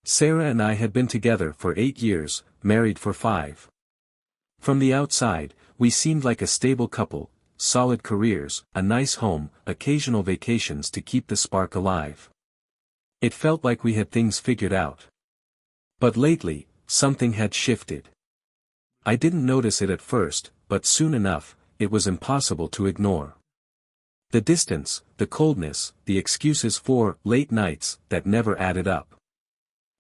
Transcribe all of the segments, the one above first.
Sarah and I had been together for 8 years, married for 5. From the outside, we seemed like a stable couple, solid careers, a nice home, occasional vacations to keep the spark alive. It felt like we had things figured out. But lately, something had shifted. I didn't notice it at first, but soon enough, it was impossible to ignore. The distance, the coldness, the excuses for late nights that never added up.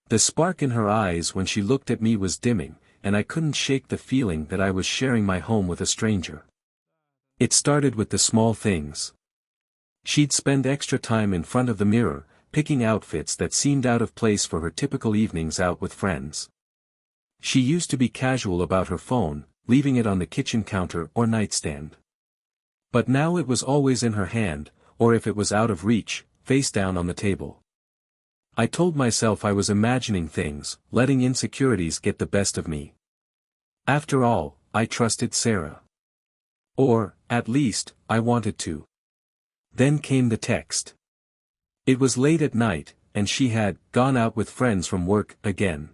The spark in her eyes when she looked at me was dimming, and I couldn't shake the feeling that I was sharing my home with a stranger. It started with the small things. She'd spend extra time in front of the mirror, picking outfits that seemed out of place for her typical evenings out with friends. She used to be casual about her phone, leaving it on the kitchen counter or nightstand. But now it was always in her hand, or if it was out of reach, face down on the table. I told myself I was imagining things, letting insecurities get the best of me. After all, I trusted Sarah. Or, at least, I wanted to. Then came the text. It was late at night, and she had gone out with friends from work again.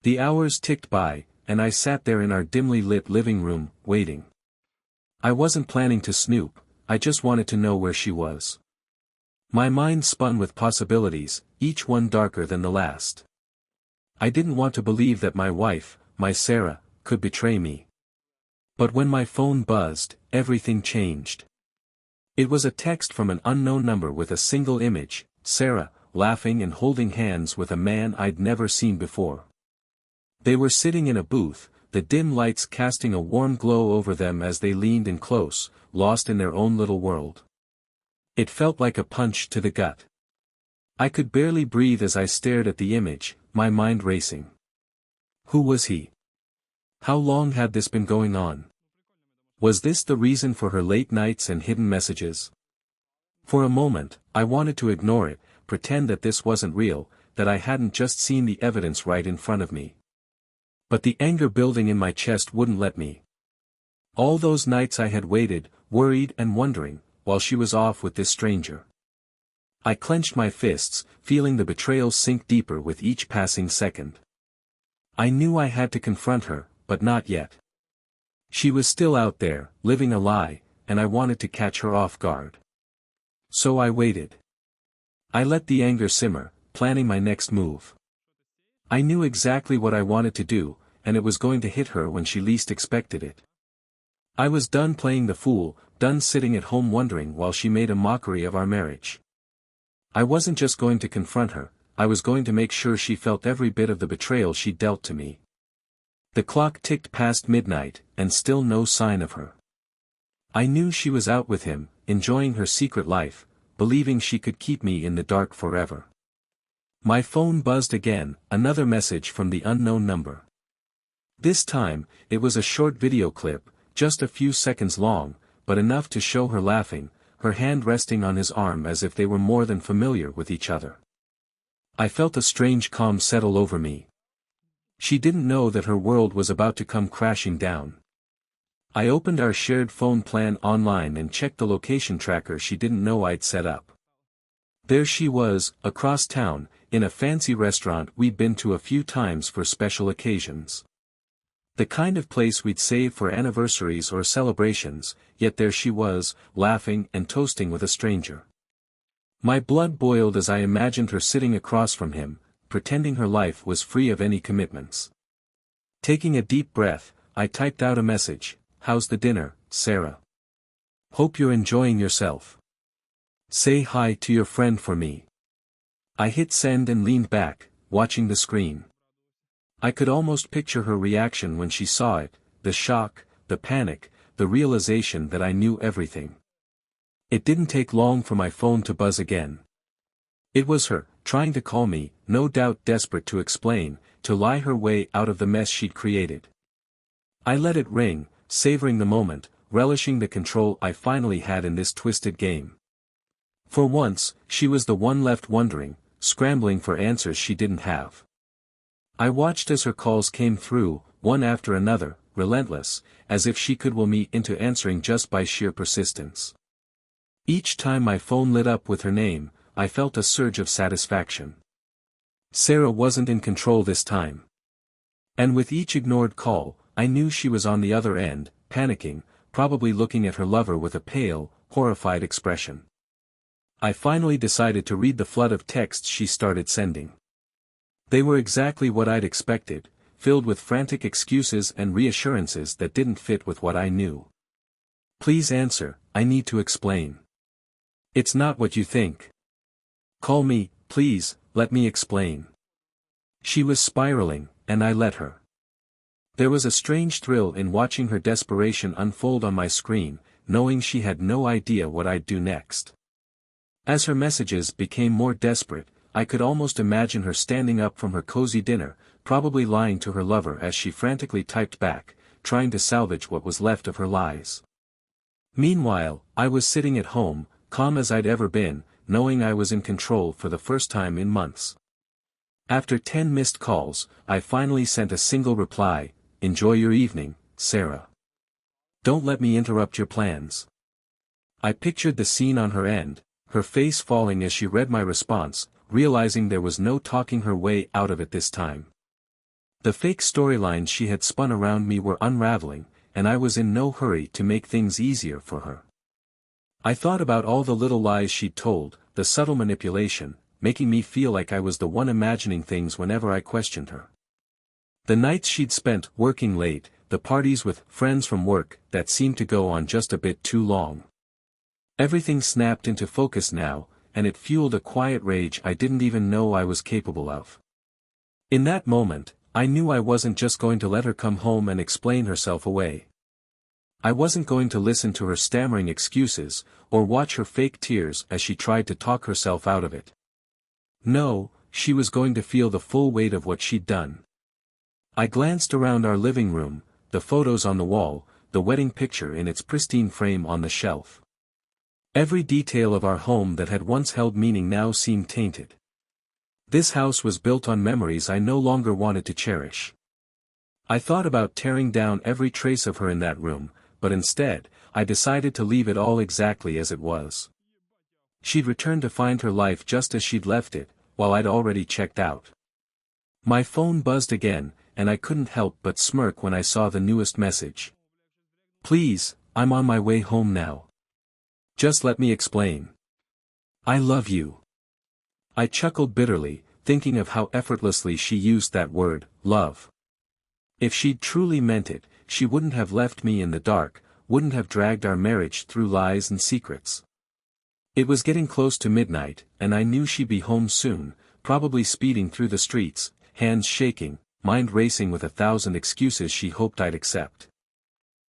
The hours ticked by, and I sat there in our dimly lit living room, waiting. I wasn't planning to snoop, I just wanted to know where she was. My mind spun with possibilities, each one darker than the last. I didn't want to believe that my wife, my Sarah, could betray me. But when my phone buzzed, everything changed. It was a text from an unknown number with a single image, Sarah, laughing and holding hands with a man I'd never seen before. They were sitting in a booth, the dim lights casting a warm glow over them as they leaned in close, lost in their own little world. It felt like a punch to the gut. I could barely breathe as I stared at the image, my mind racing. Who was he? How long had this been going on? Was this the reason for her late nights and hidden messages? For a moment, I wanted to ignore it, pretend that this wasn't real, that I hadn't just seen the evidence right in front of me. But the anger building in my chest wouldn't let me. All those nights I had waited, worried and wondering, while she was off with this stranger. I clenched my fists, feeling the betrayal sink deeper with each passing second. I knew I had to confront her, but not yet. She was still out there, living a lie, and I wanted to catch her off guard. So I waited. I let the anger simmer, planning my next move. I knew exactly what I wanted to do, and it was going to hit her when she least expected it. I was done playing the fool, done sitting at home wondering while she made a mockery of our marriage. I wasn't just going to confront her, I was going to make sure she felt every bit of the betrayal she dealt to me. The clock ticked past midnight, and still no sign of her. I knew she was out with him, enjoying her secret life, believing she could keep me in the dark forever. My phone buzzed again, another message from the unknown number. This time, it was a short video clip, just a few seconds long, but enough to show her laughing, her hand resting on his arm as if they were more than familiar with each other. I felt a strange calm settle over me. She didn't know that her world was about to come crashing down. I opened our shared phone plan online and checked the location tracker she didn't know I'd set up. There she was, across town, in a fancy restaurant we'd been to a few times for special occasions. The kind of place we'd save for anniversaries or celebrations, yet there she was, laughing and toasting with a stranger. My blood boiled as I imagined her sitting across from him, pretending her life was free of any commitments. Taking a deep breath, I typed out a message, "How's the dinner, Sarah? Hope you're enjoying yourself. Say hi to your friend for me." I hit send and leaned back, watching the screen. I could almost picture her reaction when she saw it, the shock, the panic, the realization that I knew everything. It didn't take long for my phone to buzz again. It was her, trying to call me, no doubt desperate to explain, to lie her way out of the mess she'd created. I let it ring, savoring the moment, relishing the control I finally had in this twisted game. For once, she was the one left wondering, scrambling for answers she didn't have. I watched as her calls came through, one after another, relentless, as if she could will me into answering just by sheer persistence. Each time my phone lit up with her name, I felt a surge of satisfaction. Sarah wasn't in control this time. And with each ignored call, I knew she was on the other end, panicking, probably looking at her lover with a pale, horrified expression. I finally decided to read the flood of texts she started sending. They were exactly what I'd expected, filled with frantic excuses and reassurances that didn't fit with what I knew. Please answer, I need to explain. It's not what you think. Call me, please, let me explain. She was spiraling, and I let her. There was a strange thrill in watching her desperation unfold on my screen, knowing she had no idea what I'd do next. As her messages became more desperate, I could almost imagine her standing up from her cozy dinner, probably lying to her lover as she frantically typed back, trying to salvage what was left of her lies. Meanwhile, I was sitting at home, calm as I'd ever been, knowing I was in control for the first time in months. After 10 missed calls, I finally sent a single reply, "Enjoy your evening, Sarah. Don't let me interrupt your plans." I pictured the scene on her end, her face falling as she read my response, realizing there was no talking her way out of it this time. The fake storylines she had spun around me were unraveling, and I was in no hurry to make things easier for her. I thought about all the little lies she'd told, the subtle manipulation, making me feel like I was the one imagining things whenever I questioned her. The nights she'd spent working late, the parties with friends from work that seemed to go on just a bit too long. Everything snapped into focus now, and it fueled a quiet rage I didn't even know I was capable of. In that moment, I knew I wasn't just going to let her come home and explain herself away. I wasn't going to listen to her stammering excuses, or watch her fake tears as she tried to talk herself out of it. No, she was going to feel the full weight of what she'd done. I glanced around our living room, the photos on the wall, the wedding picture in its pristine frame on the shelf. Every detail of our home that had once held meaning now seemed tainted. This house was built on memories I no longer wanted to cherish. I thought about tearing down every trace of her in that room, but instead, I decided to leave it all exactly as it was. She'd returned to find her life just as she'd left it, while I'd already checked out. My phone buzzed again, and I couldn't help but smirk when I saw the newest message. "Please, I'm on my way home now. Just let me explain. I love you." I chuckled bitterly, thinking of how effortlessly she used that word, love. If she'd truly meant it, she wouldn't have left me in the dark, wouldn't have dragged our marriage through lies and secrets. It was getting close to midnight, and I knew she'd be home soon, probably speeding through the streets, hands shaking, mind racing with 1,000 excuses she hoped I'd accept.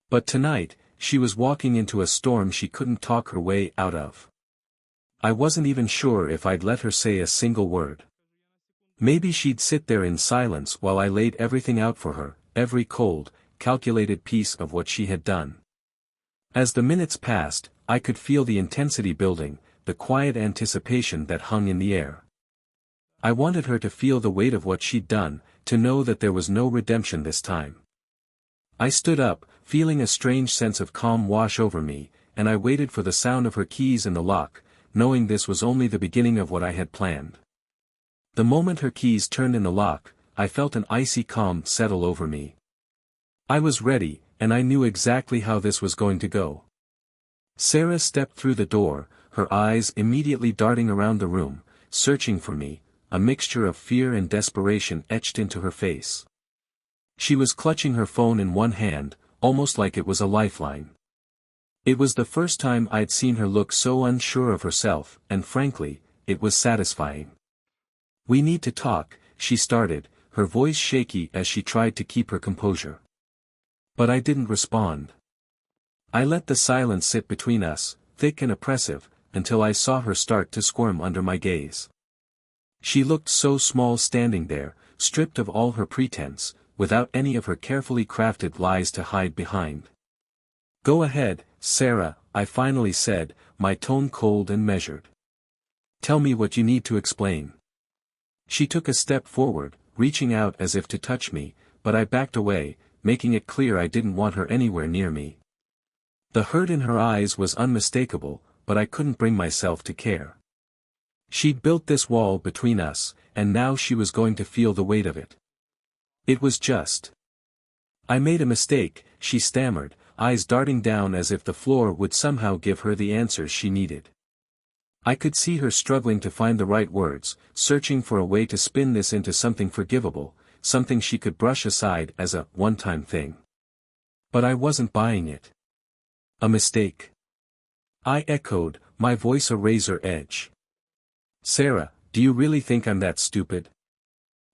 But tonight, she was walking into a storm she couldn't talk her way out of. I wasn't even sure if I'd let her say a single word. Maybe she'd sit there in silence while I laid everything out for her, every cold, calculated piece of what she had done. As the minutes passed, I could feel the intensity building, the quiet anticipation that hung in the air. I wanted her to feel the weight of what she'd done, to know that there was no redemption this time. I stood up, feeling a strange sense of calm wash over me, and I waited for the sound of her keys in the lock, knowing this was only the beginning of what I had planned. The moment her keys turned in the lock, I felt an icy calm settle over me. I was ready, and I knew exactly how this was going to go. Sarah stepped through the door, her eyes immediately darting around the room, searching for me, a mixture of fear and desperation etched into her face. She was clutching her phone in one hand, almost like it was a lifeline. It was the first time I'd seen her look so unsure of herself, and frankly, it was satisfying. "We need to talk," she started, her voice shaky as she tried to keep her composure. But I didn't respond. I let the silence sit between us, thick and oppressive, until I saw her start to squirm under my gaze. She looked so small standing there, stripped of all her pretense, without any of her carefully crafted lies to hide behind. "Go ahead, Sarah," I finally said, my tone cold and measured. "Tell me what you need to explain." She took a step forward, reaching out as if to touch me, but I backed away, making it clear I didn't want her anywhere near me. The hurt in her eyes was unmistakable, but I couldn't bring myself to care. She'd built this wall between us, and now she was going to feel the weight of it. It was just. I made a mistake, she stammered, eyes darting down as if the floor would somehow give her the answers she needed. I could see her struggling to find the right words, searching for a way to spin this into something forgivable, something she could brush aside as a one-time thing. But I wasn't buying it. A mistake? I echoed, my voice a razor edge. Sarah, do you really think I'm that stupid?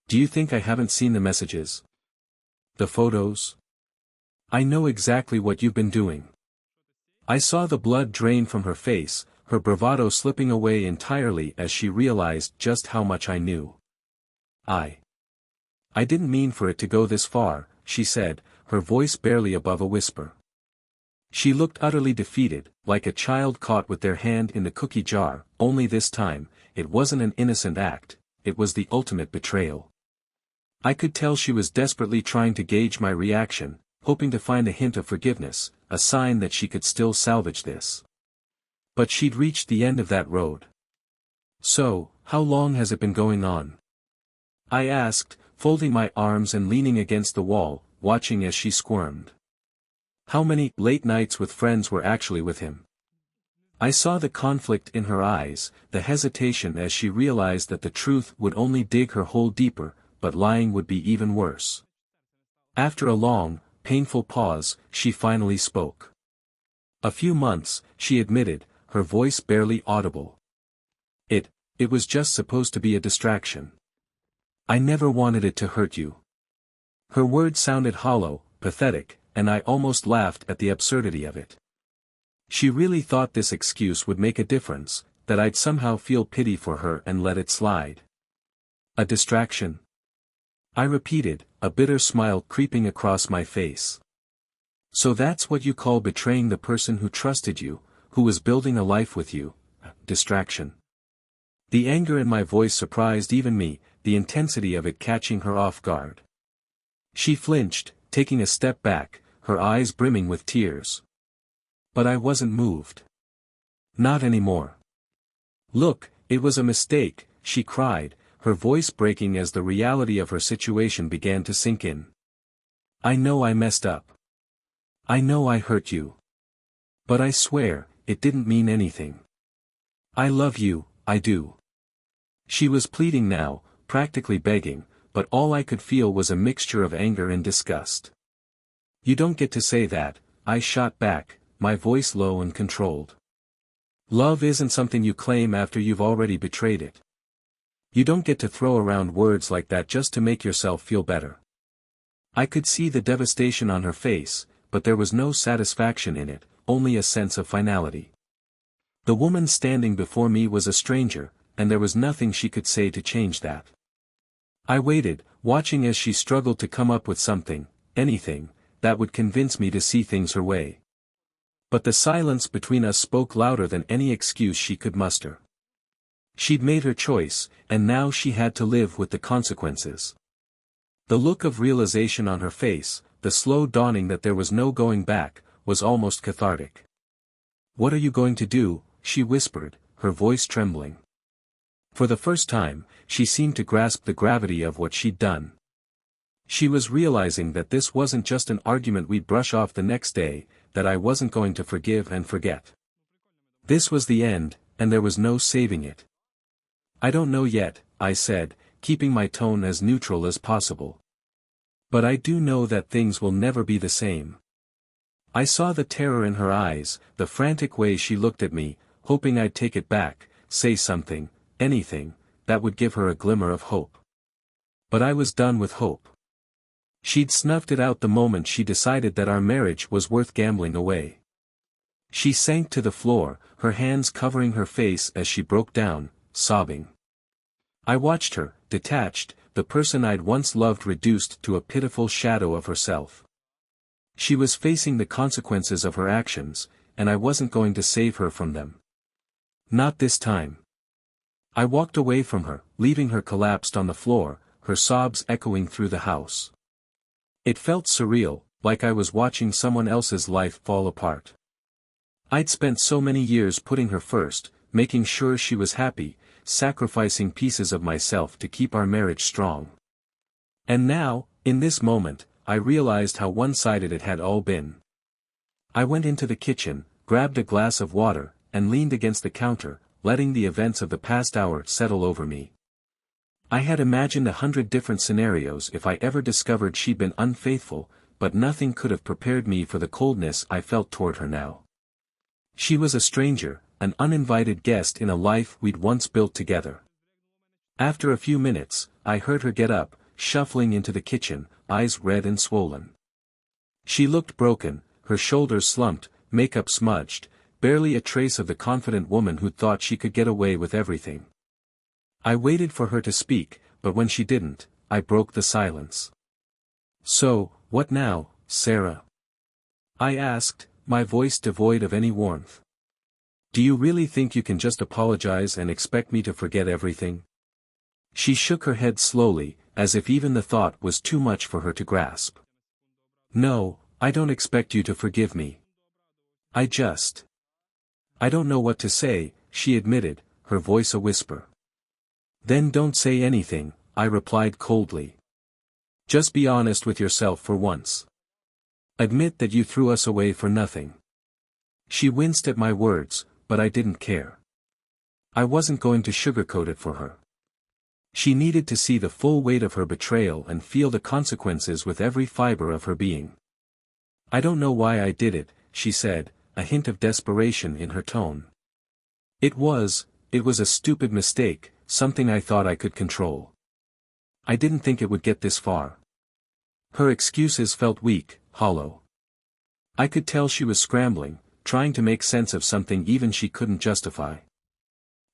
Do you think I haven't seen the messages? The photos? I know exactly what you've been doing. I saw the blood drain from her face, her bravado slipping away entirely as she realized just how much I knew. I didn't mean for it to go this far, she said, her voice barely above a whisper. She looked utterly defeated, like a child caught with their hand in the cookie jar, only this time, it wasn't an innocent act, it was the ultimate betrayal. I could tell she was desperately trying to gauge my reaction, hoping to find a hint of forgiveness, a sign that she could still salvage this. But she'd reached the end of that road. So, how long has it been going on? I asked, folding my arms and leaning against the wall, watching as she squirmed. How many late nights with friends were actually with him? I saw the conflict in her eyes, the hesitation as she realized that the truth would only dig her hole deeper, but lying would be even worse. After a long, painful pause, she finally spoke. A few months, she admitted, her voice barely audible. It was just supposed to be a distraction. I never wanted it to hurt you. Her words sounded hollow, pathetic, and I almost laughed at the absurdity of it. She really thought this excuse would make a difference, that I'd somehow feel pity for her and let it slide. A distraction? I repeated, a bitter smile creeping across my face. So that's what you call betraying the person who trusted you, who was building a life with you, distraction. The anger in my voice surprised even me, the intensity of it catching her off guard. She flinched, taking a step back, her eyes brimming with tears. But I wasn't moved. Not anymore. Look, it was a mistake, she cried, her voice breaking as the reality of her situation began to sink in. I know I messed up. I know I hurt you. But I swear, it didn't mean anything. I love you, I do. She was pleading now, practically begging, but all I could feel was a mixture of anger and disgust. You don't get to say that, I shot back, my voice low and controlled. Love isn't something you claim after you've already betrayed it. You don't get to throw around words like that just to make yourself feel better. I could see the devastation on her face, but there was no satisfaction in it, only a sense of finality. The woman standing before me was a stranger, and there was nothing she could say to change that. I waited, watching as she struggled to come up with something, anything, that would convince me to see things her way. But the silence between us spoke louder than any excuse she could muster. She'd made her choice, and now she had to live with the consequences. The look of realization on her face, the slow dawning that there was no going back, was almost cathartic. What are you going to do? She whispered, her voice trembling. For the first time, she seemed to grasp the gravity of what she'd done. She was realizing that this wasn't just an argument we'd brush off the next day, that I wasn't going to forgive and forget. This was the end, and there was no saving it. I don't know yet, I said, keeping my tone as neutral as possible. But I do know that things will never be the same. I saw the terror in her eyes, the frantic way she looked at me, hoping I'd take it back, say something, anything, that would give her a glimmer of hope. But I was done with hope. She'd snuffed it out the moment she decided that our marriage was worth gambling away. She sank to the floor, her hands covering her face as she broke down, sobbing. I watched her, detached, the person I'd once loved reduced to a pitiful shadow of herself. She was facing the consequences of her actions, and I wasn't going to save her from them. Not this time. I walked away from her, leaving her collapsed on the floor, her sobs echoing through the house. It felt surreal, like I was watching someone else's life fall apart. I'd spent so many years putting her first, making sure she was happy, sacrificing pieces of myself to keep our marriage strong. And now, in this moment, I realized how one-sided it had all been. I went into the kitchen, grabbed a glass of water, and leaned against the counter, letting the events of the past hour settle over me. I had imagined 100 different scenarios if I ever discovered she'd been unfaithful, but nothing could have prepared me for the coldness I felt toward her now. She was a stranger, an uninvited guest in a life we'd once built together. After a few minutes, I heard her get up, shuffling into the kitchen, eyes red and swollen. She looked broken, her shoulders slumped, makeup smudged, barely a trace of the confident woman who'd thought she could get away with everything. I waited for her to speak, but when she didn't, I broke the silence. "So, what now, Sarah?" I asked, my voice devoid of any warmth. "Do you really think you can just apologize and expect me to forget everything?" She shook her head slowly, as if even the thought was too much for her to grasp. "No, I don't expect you to forgive me. I don't know what to say," she admitted, her voice a whisper. "Then don't say anything," I replied coldly. "Just be honest with yourself for once. Admit that you threw us away for nothing." She winced at my words, but I didn't care. I wasn't going to sugarcoat it for her. She needed to see the full weight of her betrayal and feel the consequences with every fiber of her being. "I don't know why I did it," she said, a hint of desperation in her tone. It was a stupid mistake, something I thought I could control. I didn't think it would get this far." Her excuses felt weak, hollow. I could tell she was scrambling, trying to make sense of something even she couldn't justify.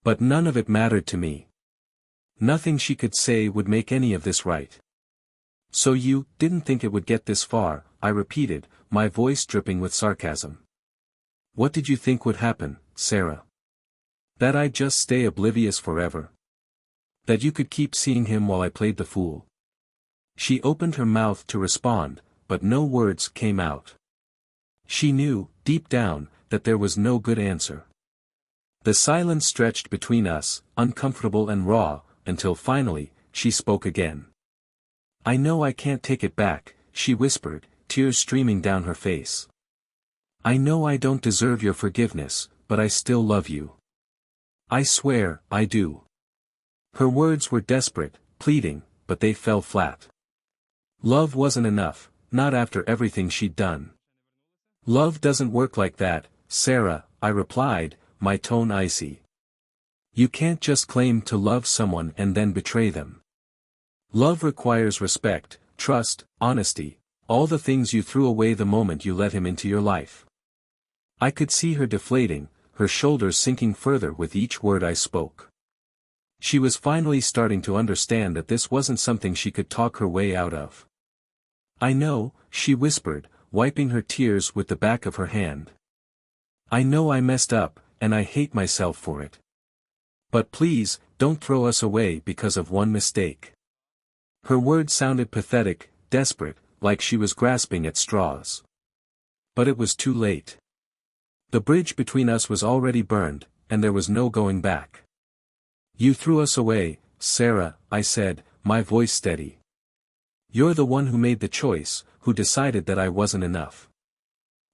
But none of it mattered to me. Nothing she could say would make any of this right. "So you didn't think it would get this far," I repeated, my voice dripping with sarcasm. "What did you think would happen, Sarah? That I'd just stay oblivious forever? That you could keep seeing him while I played the fool?" She opened her mouth to respond, but no words came out. She knew, deep down, that there was no good answer. The silence stretched between us, uncomfortable and raw, until finally, she spoke again. "I know I can't take it back," she whispered, tears streaming down her face. "I know I don't deserve your forgiveness, but I still love you. I swear, I do." Her words were desperate, pleading, but they fell flat. Love wasn't enough, not after everything she'd done. "Love doesn't work like that, Sarah," I replied, my tone icy. "You can't just claim to love someone and then betray them. Love requires respect, trust, honesty, all the things you threw away the moment you let him into your life." I could see her deflating, her shoulders sinking further with each word I spoke. She was finally starting to understand that this wasn't something she could talk her way out of. "I know," she whispered, wiping her tears with the back of her hand. "I know I messed up, and I hate myself for it. But please, don't throw us away because of one mistake." Her words sounded pathetic, desperate, like she was grasping at straws. But it was too late. The bridge between us was already burned, and there was no going back. "You threw us away, Sarah," I said, my voice steady. "You're the one who made the choice, who decided that I wasn't enough.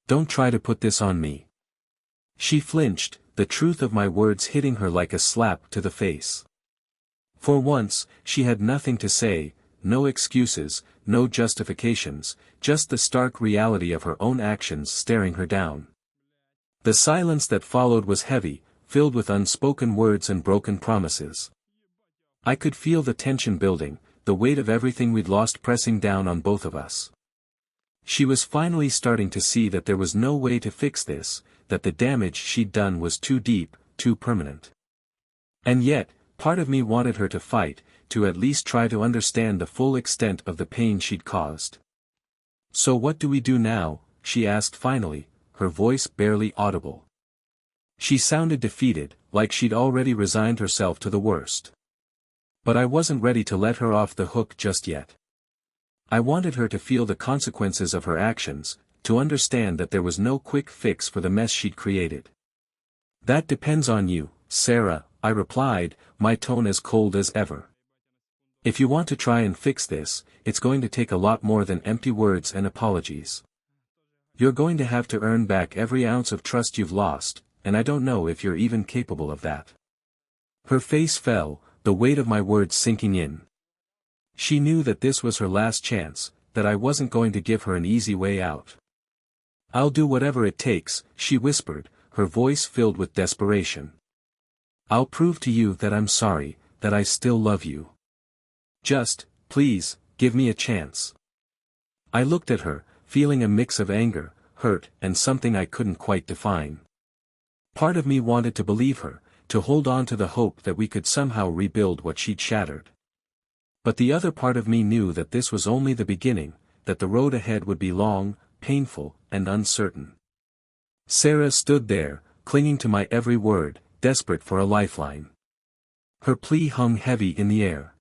Don't try to put this on me." She flinched, the truth of my words hitting her like a slap to the face. For once, she had nothing to say, no excuses, no justifications, just the stark reality of her own actions staring her down. The silence that followed was heavy, filled with unspoken words and broken promises. I could feel the tension building, the weight of everything we'd lost pressing down on both of us. She was finally starting to see that there was no way to fix this, that the damage she'd done was too deep, too permanent. And yet, part of me wanted her to fight, to at least try to understand the full extent of the pain she'd caused. "So what do we do now?" she asked finally, her voice barely audible. She sounded defeated, like she'd already resigned herself to the worst. But I wasn't ready to let her off the hook just yet. I wanted her to feel the consequences of her actions, to understand that there was no quick fix for the mess she'd created. "That depends on you, Sarah, I replied, my tone as cold as ever. If you want to try and fix this, it's going to take a lot more than empty words and apologies. You're going to have to earn back every ounce of trust you've lost, and I don't know if you're even capable of that. Her face fell, the weight of my words sinking in. She knew that this was her last chance, that I wasn't going to give her an easy way out. I'll do whatever it takes, she whispered, her voice filled with desperation. I'll prove to you that I'm sorry, that I still love you. Just, please, give me a chance. I looked at her, feeling a mix of anger, hurt, and something I couldn't quite define. Part of me wanted to believe her, to hold on to the hope that we could somehow rebuild what she'd shattered. But the other part of me knew that this was only the beginning, that the road ahead would be long, painful, and uncertain. Sarah stood there, clinging to my every word, desperate for a lifeline. Her plea hung heavy in the air.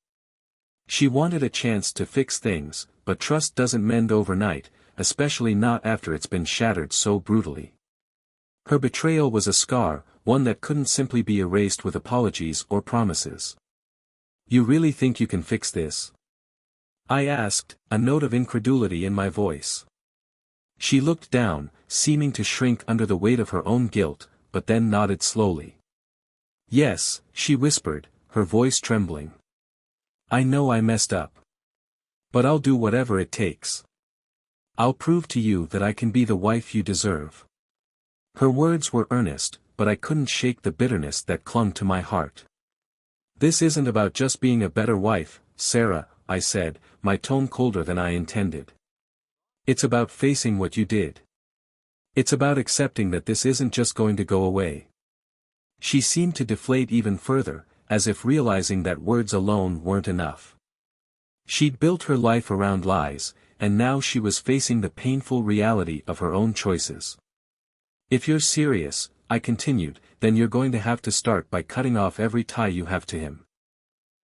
She wanted a chance to fix things, but trust doesn't mend overnight, especially not after it's been shattered so brutally. Her betrayal was a scar, one that couldn't simply be erased with apologies or promises. You really think you can fix this? I asked, a note of incredulity in my voice. She looked down, seeming to shrink under the weight of her own guilt, but then nodded slowly. Yes, she whispered, her voice trembling. I know I messed up. But I'll do whatever it takes. I'll prove to you that I can be the wife you deserve. Her words were earnest, but I couldn't shake the bitterness that clung to my heart. This isn't about just being a better wife, Sarah, I said, my tone colder than I intended. It's about facing what you did. It's about accepting that this isn't just going to go away. She seemed to deflate even further, as if realizing that words alone weren't enough. She'd built her life around lies, and now she was facing the painful reality of her own choices. If you're serious, I continued, then you're going to have to start by cutting off every tie you have to him.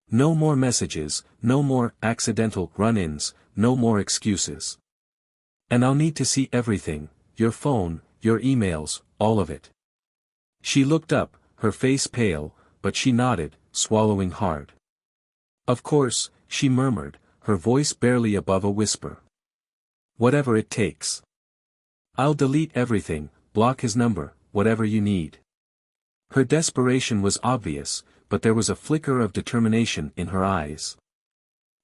No more messages, no more accidental run-ins, no more excuses. And I'll need to see everything, your phone, your emails, all of it. She looked up, her face pale, but she nodded, swallowing hard. Of course, she murmured, her voice barely above a whisper. Whatever it takes. I'll delete everything, block his number, whatever you need. Her desperation was obvious, but there was a flicker of determination in her eyes.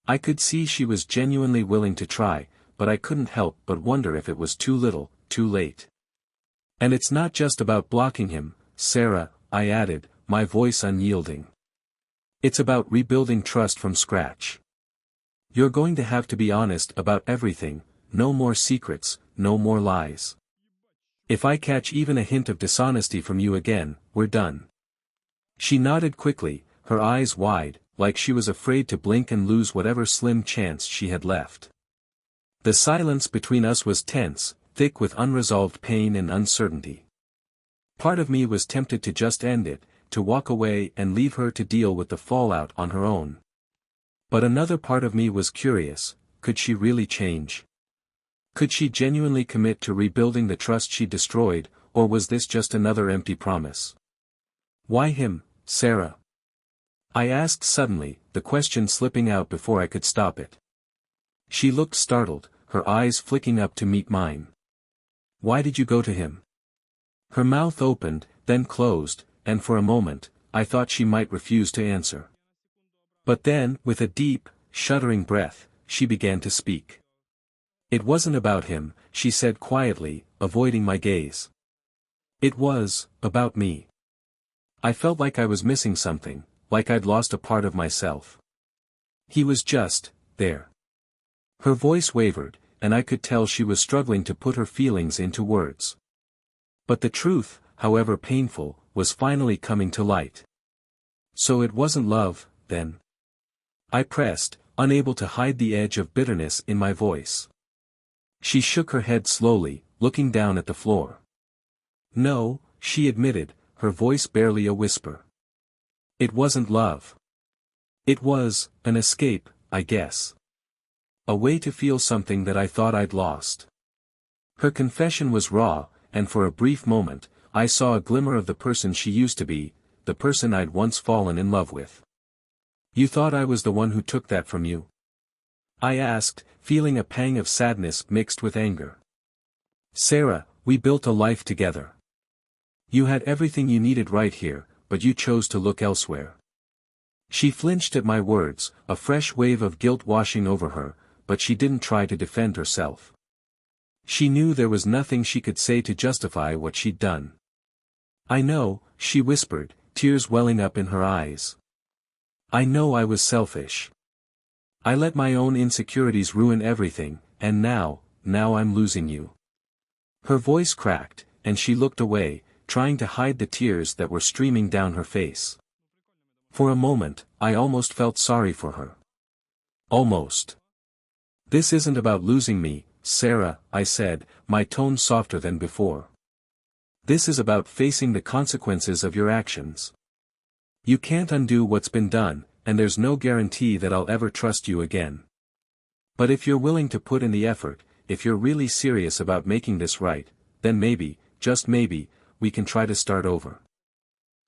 I could see she was genuinely willing to try, but I couldn't help but wonder if it was too little, too late. And it's not just about blocking him, Sarah, I added, my voice unyielding. It's about rebuilding trust from scratch. You're going to have to be honest about everything, no more secrets, no more lies. If I catch even a hint of dishonesty from you again, we're done. She nodded quickly, her eyes wide, like she was afraid to blink and lose whatever slim chance she had left. The silence between us was tense, thick with unresolved pain and uncertainty. Part of me was tempted to just end it, to walk away and leave her to deal with the fallout on her own. But another part of me was curious, could she really change? Could she genuinely commit to rebuilding the trust she destroyed, or was this just another empty promise? Why him, Sarah? I asked suddenly, the question slipping out before I could stop it. She looked startled, her eyes flicking up to meet mine. Why did you go to him? Her mouth opened, then closed, and for a moment, I thought she might refuse to answer. But then, with a deep, shuddering breath, she began to speak. It wasn't about him, she said quietly, avoiding my gaze. It was, about me. I felt like I was missing something, like I'd lost a part of myself. He was just, there. Her voice wavered, and I could tell she was struggling to put her feelings into words. But the truth, however painful, was finally coming to light. So it wasn't love, then? I pressed, unable to hide the edge of bitterness in my voice. She shook her head slowly, looking down at the floor. No, she admitted, her voice barely a whisper. It wasn't love. It was, an escape, I guess. A way to feel something that I thought I'd lost. Her confession was raw, and for a brief moment, I saw a glimmer of the person she used to be, the person I'd once fallen in love with. You thought I was the one who took that from you? I asked, feeling a pang of sadness mixed with anger. Sarah, we built a life together. You had everything you needed right here, but you chose to look elsewhere. She flinched at my words, a fresh wave of guilt washing over her, but she didn't try to defend herself. She knew there was nothing she could say to justify what she'd done. I know, she whispered, tears welling up in her eyes. I know I was selfish. I let my own insecurities ruin everything, and now I'm losing you. Her voice cracked, and she looked away, trying to hide the tears that were streaming down her face. For a moment, I almost felt sorry for her. Almost. This isn't about losing me, Sarah, I said, my tone softer than before. This is about facing the consequences of your actions. You can't undo what's been done, and there's no guarantee that I'll ever trust you again. But if you're willing to put in the effort, if you're really serious about making this right, then maybe, just maybe, we can try to start over.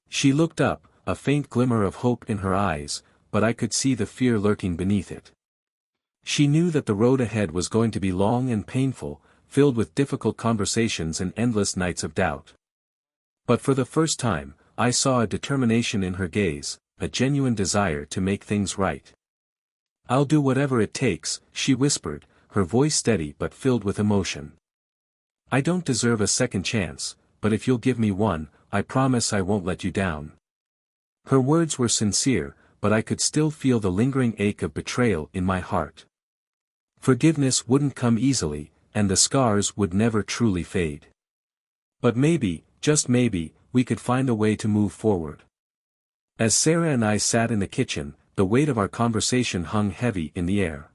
She looked up, a faint glimmer of hope in her eyes, but I could see the fear lurking beneath it. She knew that the road ahead was going to be long and painful, filled with difficult conversations and endless nights of doubt. But for the first time, I saw a determination in her gaze, a genuine desire to make things right. I'll do whatever it takes, she whispered, her voice steady but filled with emotion. I don't deserve a second chance, but if you'll give me one, I promise I won't let you down. Her words were sincere, but I could still feel the lingering ache of betrayal in my heart. Forgiveness wouldn't come easily, and the scars would never truly fade. But maybe, just maybe, we could find a way to move forward. As Sarah and I sat in the kitchen, the weight of our conversation hung heavy in the air.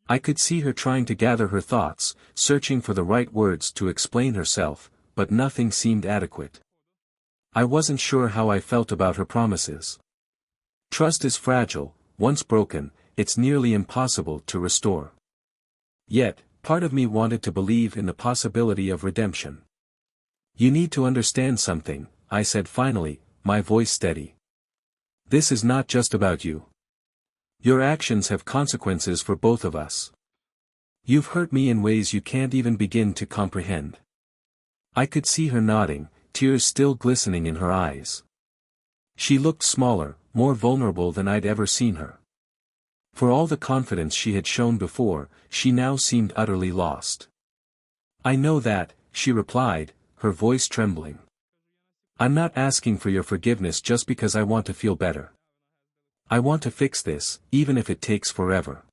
I could see her trying to gather her thoughts, searching for the right words to explain herself, but nothing seemed adequate. I wasn't sure how I felt about her promises. Trust is fragile, once broken, it's nearly impossible to restore. Yet, part of me wanted to believe in the possibility of redemption. You need to understand something, I said finally, my voice steady. This is not just about you. Your actions have consequences for both of us. You've hurt me in ways you can't even begin to comprehend. I could see her nodding, tears still glistening in her eyes. She looked smaller, more vulnerable than I'd ever seen her. For all the confidence she had shown before, she now seemed utterly lost. I know that, she replied, her voice trembling. I'm not asking for your forgiveness just because I want to feel better. I want to fix this, even if it takes forever.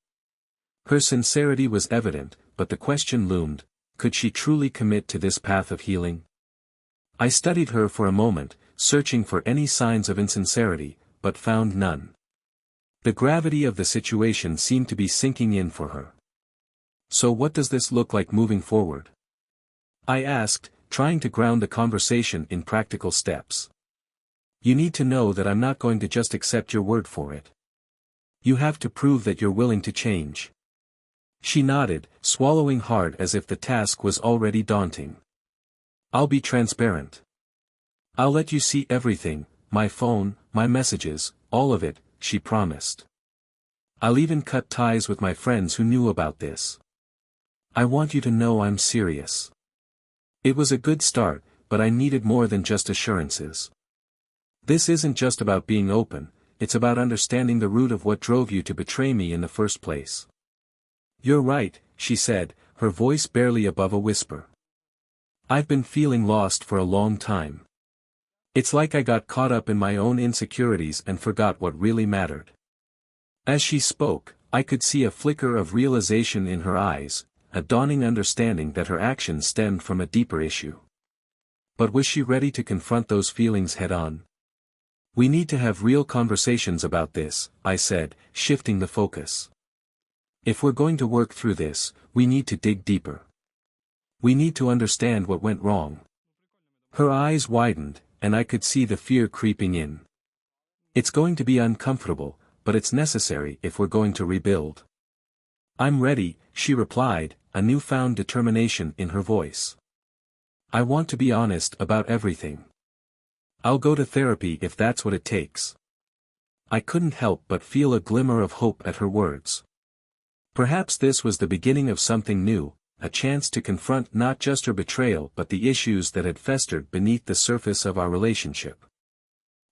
Her sincerity was evident, but the question loomed, could she truly commit to this path of healing? I studied her for a moment, searching for any signs of insincerity, but found none. The gravity of the situation seemed to be sinking in for her. So what does this look like moving forward? I asked, trying to ground the conversation in practical steps. You need to know that I'm not going to just accept your word for it. You have to prove that you're willing to change. She nodded, swallowing hard as if the task was already daunting. I'll be transparent. I'll let you see everything, my phone, my messages, all of it, she promised. I'll even cut ties with my friends who knew about this. I want you to know I'm serious. It was a good start, but I needed more than just assurances. This isn't just about being open, it's about understanding the root of what drove you to betray me in the first place. You're right, she said, her voice barely above a whisper. I've been feeling lost for a long time. It's like I got caught up in my own insecurities and forgot what really mattered. As she spoke, I could see a flicker of realization in her eyes, a dawning understanding that her actions stemmed from a deeper issue. But was she ready to confront those feelings head-on? We need to have real conversations about this, I said, shifting the focus. If we're going to work through this, we need to dig deeper. We need to understand what went wrong. Her eyes widened, and I could see the fear creeping in. It's going to be uncomfortable, but it's necessary if we're going to rebuild. I'm ready, she replied, a newfound determination in her voice. I want to be honest about everything. I'll go to therapy if that's what it takes. I couldn't help but feel a glimmer of hope at her words. Perhaps this was the beginning of something new, a chance to confront not just her betrayal but the issues that had festered beneath the surface of our relationship.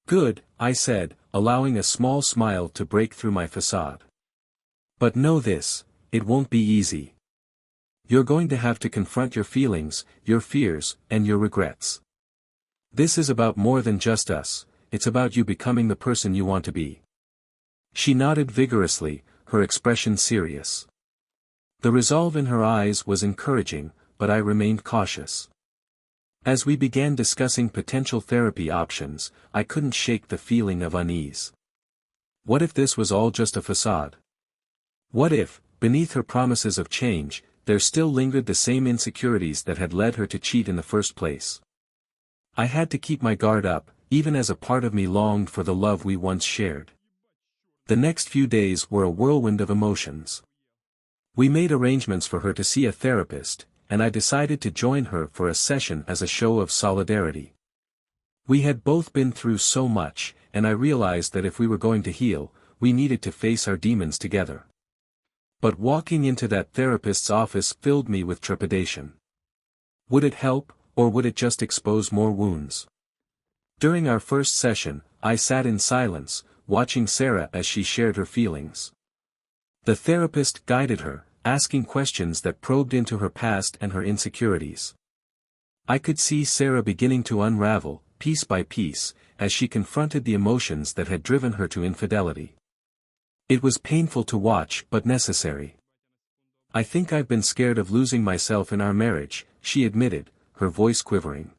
Good, I said, allowing a small smile to break through my facade. But know this, it won't be easy. You're going to have to confront your feelings, your fears, and your regrets. This is about more than just us, it's about you becoming the person you want to be. She nodded vigorously, her expression serious. The resolve in her eyes was encouraging, but I remained cautious. As we began discussing potential therapy options, I couldn't shake the feeling of unease. What if this was all just a facade? What if, beneath her promises of change, there still lingered the same insecurities that had led her to cheat in the first place? I had to keep my guard up, even as a part of me longed for the love we once shared. The next few days were a whirlwind of emotions. We made arrangements for her to see a therapist, and I decided to join her for a session as a show of solidarity. We had both been through so much, and I realized that if we were going to heal, we needed to face our demons together. But walking into that therapist's office filled me with trepidation. Would it help, or would it just expose more wounds? During our first session, I sat in silence, watching Sarah as she shared her feelings. The therapist guided her, asking questions that probed into her past and her insecurities. I could see Sarah beginning to unravel, piece by piece, as she confronted the emotions that had driven her to infidelity. It was painful to watch but necessary. I think I've been scared of losing myself in our marriage, she admitted, her voice quivering.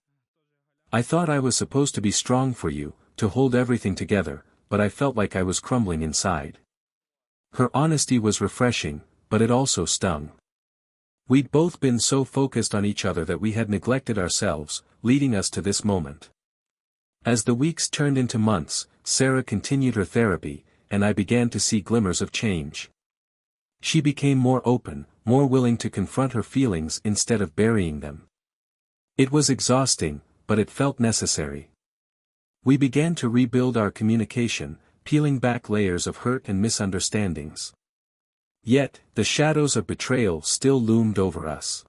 I thought I was supposed to be strong for you, to hold everything together, but I felt like I was crumbling inside. Her honesty was refreshing, but it also stung. We'd both been so focused on each other that we had neglected ourselves, leading us to this moment. As the weeks turned into months, Sarah continued her therapy, and I began to see glimmers of change. She became more open, more willing to confront her feelings instead of burying them. It was exhausting, but it felt necessary. We began to rebuild our communication, peeling back layers of hurt and misunderstandings. Yet, the shadows of betrayal still loomed over us.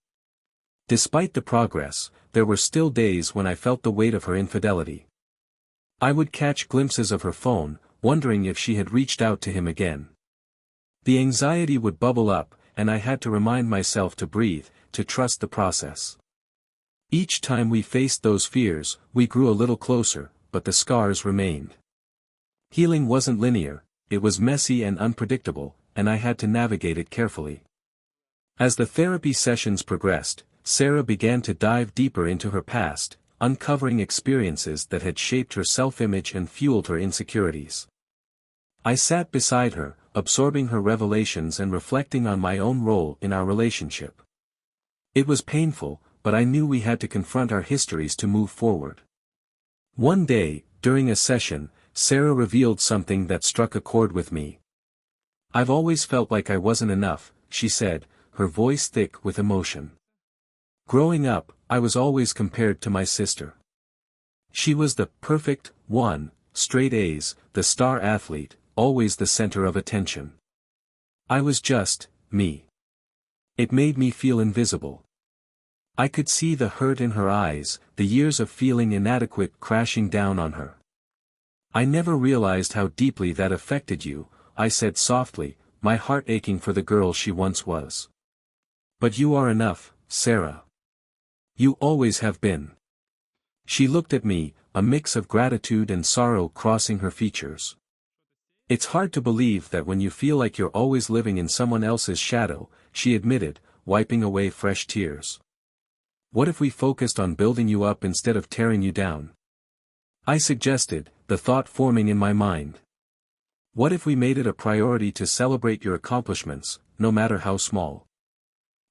Despite the progress, there were still days when I felt the weight of her infidelity. I would catch glimpses of her phone, wondering if she had reached out to him again. The anxiety would bubble up, and I had to remind myself to breathe, to trust the process. Each time we faced those fears, we grew a little closer, but the scars remained. Healing wasn't linear, it was messy and unpredictable, and I had to navigate it carefully. As the therapy sessions progressed, Sarah began to dive deeper into her past, uncovering experiences that had shaped her self-image and fueled her insecurities. I sat beside her, absorbing her revelations and reflecting on my own role in our relationship. It was painful, but I knew we had to confront our histories to move forward. One day, during a session, Sarah revealed something that struck a chord with me. I've always felt like I wasn't enough, she said, her voice thick with emotion. Growing up, I was always compared to my sister. She was the perfect one, straight A's, the star athlete, always the center of attention. I was just me. It made me feel invisible. I could see the hurt in her eyes, the years of feeling inadequate crashing down on her. I never realized how deeply that affected you, I said softly, my heart aching for the girl she once was. But you are enough, Sarah. You always have been. She looked at me, a mix of gratitude and sorrow crossing her features. It's hard to believe that when you feel like you're always living in someone else's shadow, she admitted, wiping away fresh tears. What if we focused on building you up instead of tearing you down? I suggested, the thought forming in my mind. What if we made it a priority to celebrate your accomplishments, no matter how small?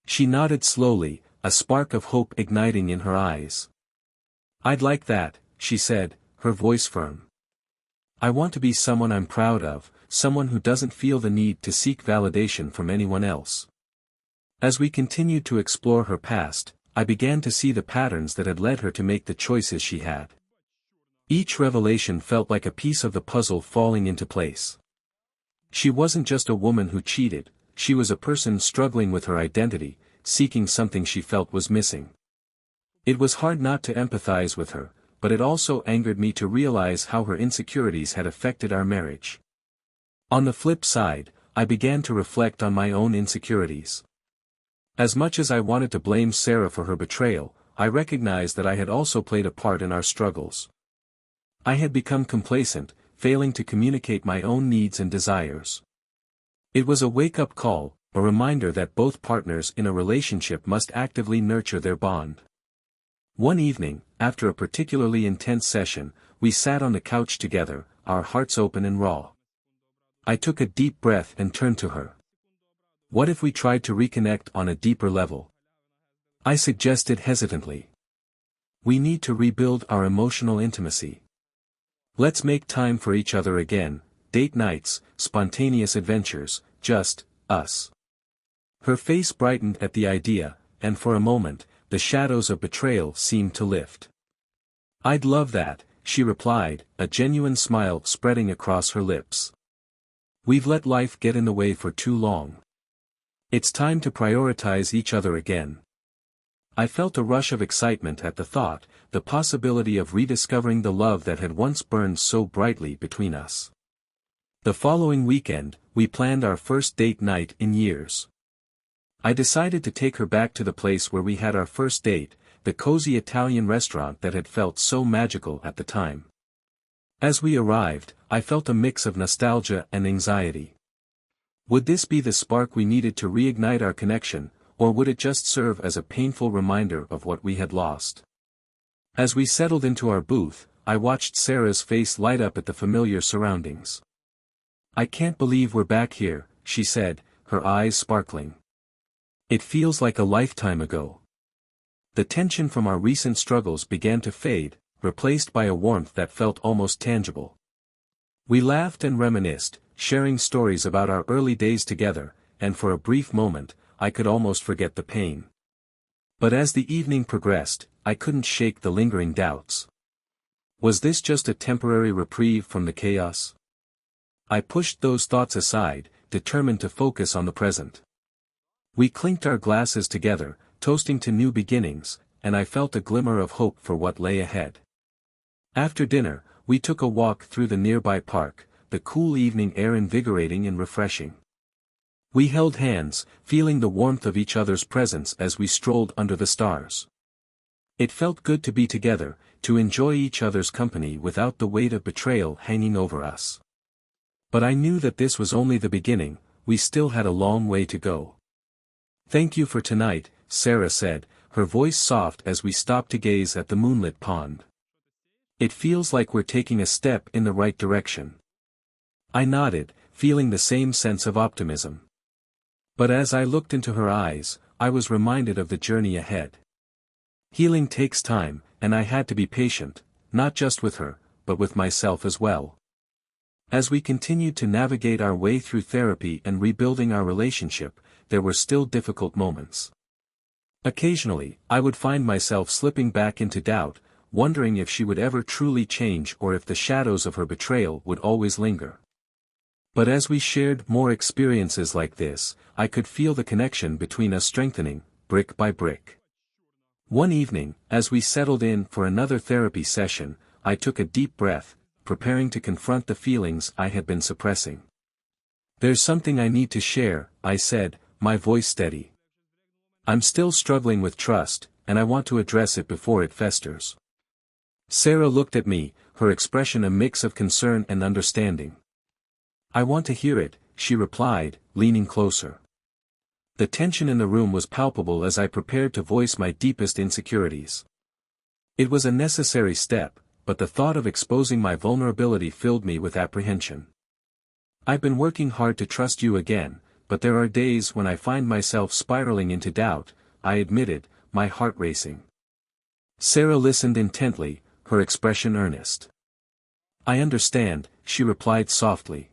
She nodded slowly, a spark of hope igniting in her eyes. I'd like that, she said, her voice firm. I want to be someone I'm proud of, someone who doesn't feel the need to seek validation from anyone else. As we continued to explore her past, I began to see the patterns that had led her to make the choices she had. Each revelation felt like a piece of the puzzle falling into place. She wasn't just a woman who cheated, she was a person struggling with her identity, seeking something she felt was missing. It was hard not to empathize with her, but it also angered me to realize how her insecurities had affected our marriage. On the flip side, I began to reflect on my own insecurities. As much as I wanted to blame Sarah for her betrayal, I recognized that I had also played a part in our struggles. I had become complacent, failing to communicate my own needs and desires. It was a wake-up call, a reminder that both partners in a relationship must actively nurture their bond. One evening, after a particularly intense session, we sat on the couch together, our hearts open and raw. I took a deep breath and turned to her. What if we tried to reconnect on a deeper level? I suggested hesitantly. We need to rebuild our emotional intimacy. Let's make time for each other again, date nights, spontaneous adventures, just us. Her face brightened at the idea, and for a moment, the shadows of betrayal seemed to lift. I'd love that, she replied, a genuine smile spreading across her lips. We've let life get in the way for too long. It's time to prioritize each other again. I felt a rush of excitement at the thought, the possibility of rediscovering the love that had once burned so brightly between us. The following weekend, we planned our first date night in years. I decided to take her back to the place where we had our first date, the cozy Italian restaurant that had felt so magical at the time. As we arrived, I felt a mix of nostalgia and anxiety. Would this be the spark we needed to reignite our connection, or would it just serve as a painful reminder of what we had lost? As we settled into our booth, I watched Sarah's face light up at the familiar surroundings. I can't believe we're back here, she said, her eyes sparkling. It feels like a lifetime ago. The tension from our recent struggles began to fade, replaced by a warmth that felt almost tangible. We laughed and reminisced, sharing stories about our early days together, and for a brief moment, I could almost forget the pain. But as the evening progressed, I couldn't shake the lingering doubts. Was this just a temporary reprieve from the chaos? I pushed those thoughts aside, determined to focus on the present. We clinked our glasses together, toasting to new beginnings, and I felt a glimmer of hope for what lay ahead. After dinner, we took a walk through the nearby park, the cool evening air invigorating and refreshing. We held hands, feeling the warmth of each other's presence as we strolled under the stars. It felt good to be together, to enjoy each other's company without the weight of betrayal hanging over us. But I knew that this was only the beginning, we still had a long way to go. Thank you for tonight, Sarah said, her voice soft as we stopped to gaze at the moonlit pond. It feels like we're taking a step in the right direction. I nodded, feeling the same sense of optimism. But as I looked into her eyes, I was reminded of the journey ahead. Healing takes time, and I had to be patient, not just with her, but with myself as well. As we continued to navigate our way through therapy and rebuilding our relationship, there were still difficult moments. Occasionally, I would find myself slipping back into doubt, wondering if she would ever truly change or if the shadows of her betrayal would always linger. But as we shared more experiences like this, I could feel the connection between us strengthening, brick by brick. One evening, as we settled in for another therapy session, I took a deep breath, preparing to confront the feelings I had been suppressing. There's something I need to share, I said, my voice steady. I'm still struggling with trust, and I want to address it before it festers. Sarah looked at me, her expression a mix of concern and understanding. I want to hear it, she replied, leaning closer. The tension in the room was palpable as I prepared to voice my deepest insecurities. It was a necessary step, but the thought of exposing my vulnerability filled me with apprehension. I've been working hard to trust you again, but there are days when I find myself spiraling into doubt, I admitted, my heart racing. Sarah listened intently, her expression earnest. I understand, she replied softly.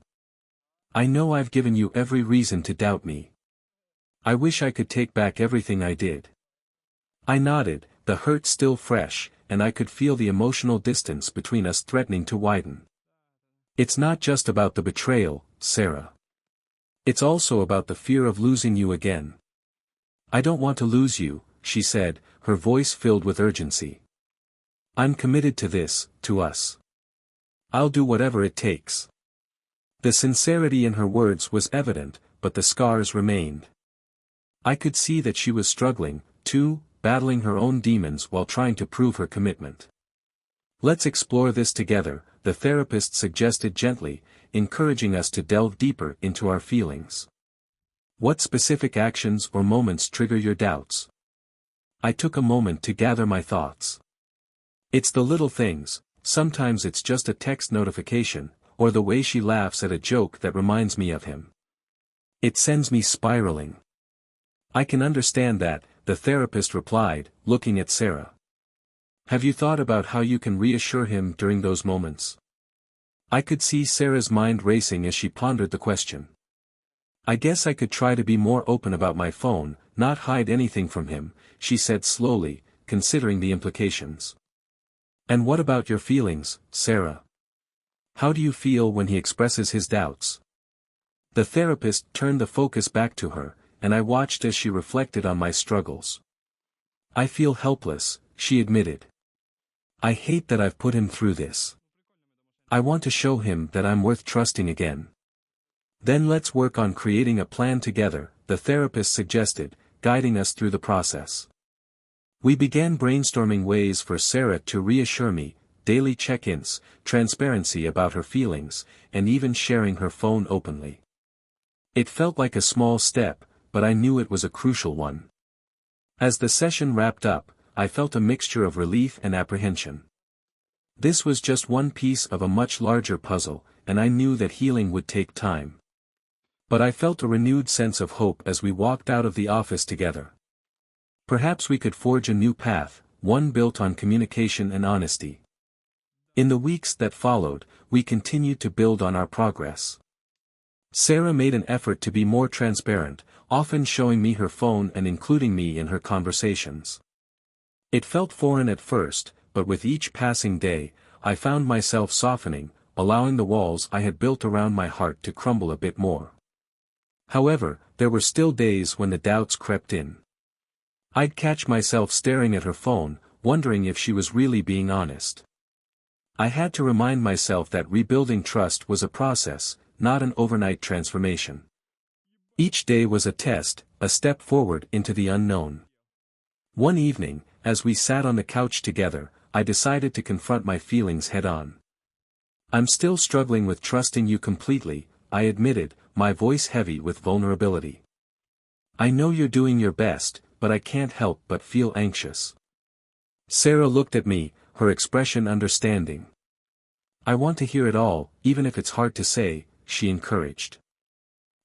I know I've given you every reason to doubt me. I wish I could take back everything I did. I nodded, the hurt still fresh, and I could feel the emotional distance between us threatening to widen. It's not just about the betrayal, Sarah. It's also about the fear of losing you again. I don't want to lose you, she said, her voice filled with urgency. I'm committed to this, to us. I'll do whatever it takes. The sincerity in her words was evident, but the scars remained. I could see that she was struggling, too, battling her own demons while trying to prove her commitment. Let's explore this together, the therapist suggested gently, encouraging us to delve deeper into our feelings. What specific actions or moments trigger your doubts? I took a moment to gather my thoughts. It's the little things, sometimes it's just a text notification, or the way she laughs at a joke that reminds me of him. It sends me spiraling. I can understand that, the therapist replied, looking at Sarah. Have you thought about how you can reassure him during those moments? I could see Sarah's mind racing as she pondered the question. I guess I could try to be more open about my phone, not hide anything from him, she said slowly, considering the implications. And what about your feelings, Sarah? How do you feel when he expresses his doubts? The therapist turned the focus back to her, and I watched as she reflected on my struggles. I feel helpless, she admitted. I hate that I've put him through this. I want to show him that I'm worth trusting again. Then let's work on creating a plan together, the therapist suggested, guiding us through the process. We began brainstorming ways for Sarah to reassure me, daily check-ins, transparency about her feelings, and even sharing her phone openly. It felt like a small step, but I knew it was a crucial one. As the session wrapped up, I felt a mixture of relief and apprehension. This was just one piece of a much larger puzzle, and I knew that healing would take time. But I felt a renewed sense of hope as we walked out of the office together. Perhaps we could forge a new path, one built on communication and honesty. In the weeks that followed, we continued to build on our progress. Sarah made an effort to be more transparent, often showing me her phone and including me in her conversations. It felt foreign at first, but with each passing day, I found myself softening, allowing the walls I had built around my heart to crumble a bit more. However, there were still days when the doubts crept in. I'd catch myself staring at her phone, wondering if she was really being honest. I had to remind myself that rebuilding trust was a process, not an overnight transformation. Each day was a test, a step forward into the unknown. One evening, as we sat on the couch together, I decided to confront my feelings head-on. I'm still struggling with trusting you completely, I admitted, my voice heavy with vulnerability. I know you're doing your best, but I can't help but feel anxious. Sarah looked at me, her expression understanding. I want to hear it all, even if it's hard to say, she encouraged.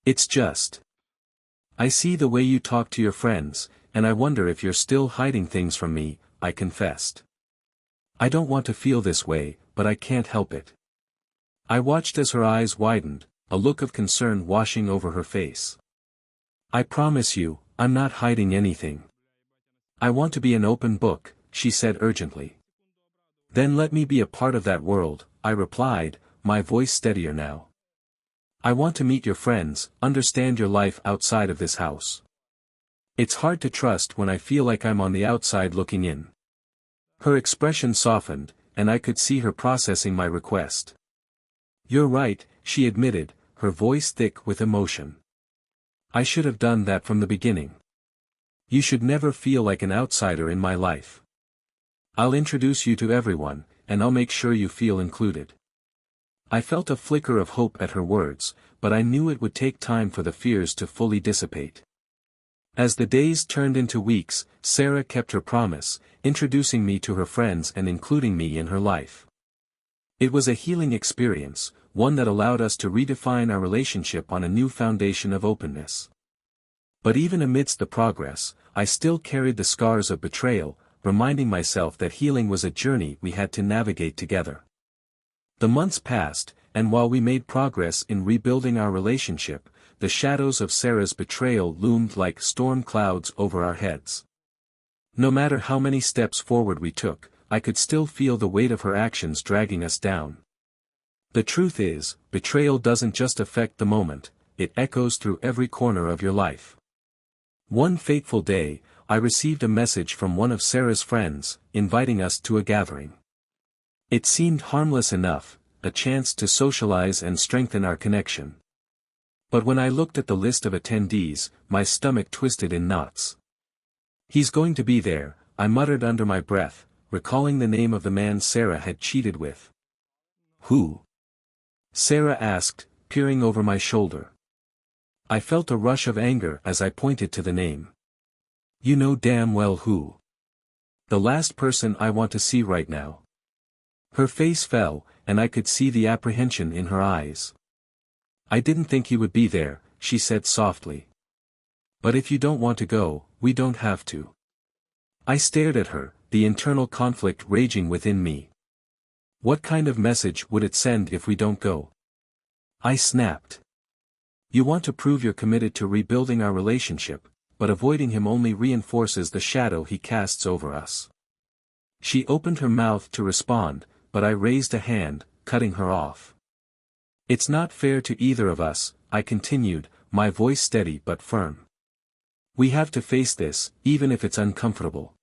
It's just. I see the way you talk to your friends, and I wonder if you're still hiding things from me, I confessed. I don't want to feel this way, but I can't help it. I watched as her eyes widened, a look of concern washing over her face. I promise you, I'm not hiding anything. I want to be an open book, she said urgently. Then let me be a part of that world, I replied, my voice steadier now. I want to meet your friends, understand your life outside of this house. It's hard to trust when I feel like I'm on the outside looking in. Her expression softened, and I could see her processing my request. You're right, she admitted, her voice thick with emotion. I should have done that from the beginning. You should never feel like an outsider in my life. I'll introduce you to everyone, and I'll make sure you feel included. I felt a flicker of hope at her words, but I knew it would take time for the fears to fully dissipate. As the days turned into weeks, Sarah kept her promise, introducing me to her friends and including me in her life. It was a healing experience, one that allowed us to redefine our relationship on a new foundation of openness. But even amidst the progress, I still carried the scars of betrayal, reminding myself that healing was a journey we had to navigate together. The months passed, and while we made progress in rebuilding our relationship, the shadows of Sarah's betrayal loomed like storm clouds over our heads. No matter how many steps forward we took, I could still feel the weight of her actions dragging us down. The truth is, betrayal doesn't just affect the moment, it echoes through every corner of your life. One fateful day, I received a message from one of Sarah's friends, inviting us to a gathering. It seemed harmless enough, a chance to socialize and strengthen our connection. But when I looked at the list of attendees, my stomach twisted in knots. "He's going to be there," I muttered under my breath, recalling the name of the man Sarah had cheated with. "Who?" Sarah asked, peering over my shoulder. I felt a rush of anger as I pointed to the name. "You know damn well who. The last person I want to see right now." Her face fell, and I could see the apprehension in her eyes. "I didn't think he would be there," she said softly. "But if you don't want to go, we don't have to." I stared at her, the internal conflict raging within me. What kind of message would it send if we don't go? I snapped. "You want to prove you're committed to rebuilding our relationship, but avoiding him only reinforces the shadow he casts over us." She opened her mouth to respond, but I raised a hand, cutting her off. "It's not fair to either of us," I continued, my voice steady but firm. "We have to face this, even if it's uncomfortable.